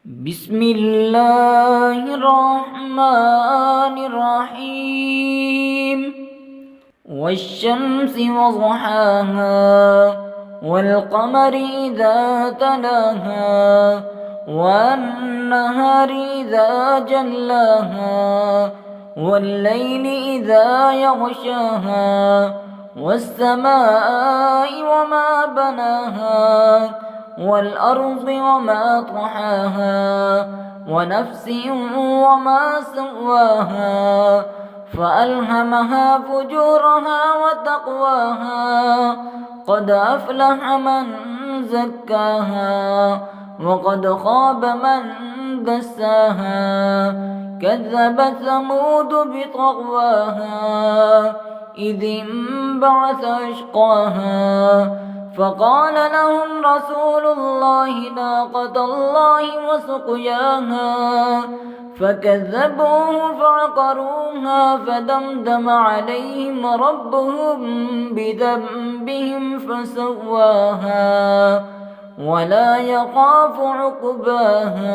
بسم الله الرحمن الرحيم والشمس وضحاها والقمر إذا تلاها والنهار إذا جلاها والليل إذا يغشاها والسماء وما بناها والأرض وما طحاها ونفس وما سواها فألهمها فجورها وتقواها قد أفلح من زكاها وقد خاب من دساها كذبت ثمود بطغواها إذ انبعث أشقاها فقال لهم رسول الله ناقة الله وسقياها فكذبوه فعقروها فدمدم عليهم ربهم بذنبهم فسواها ولا يخاف عقباها.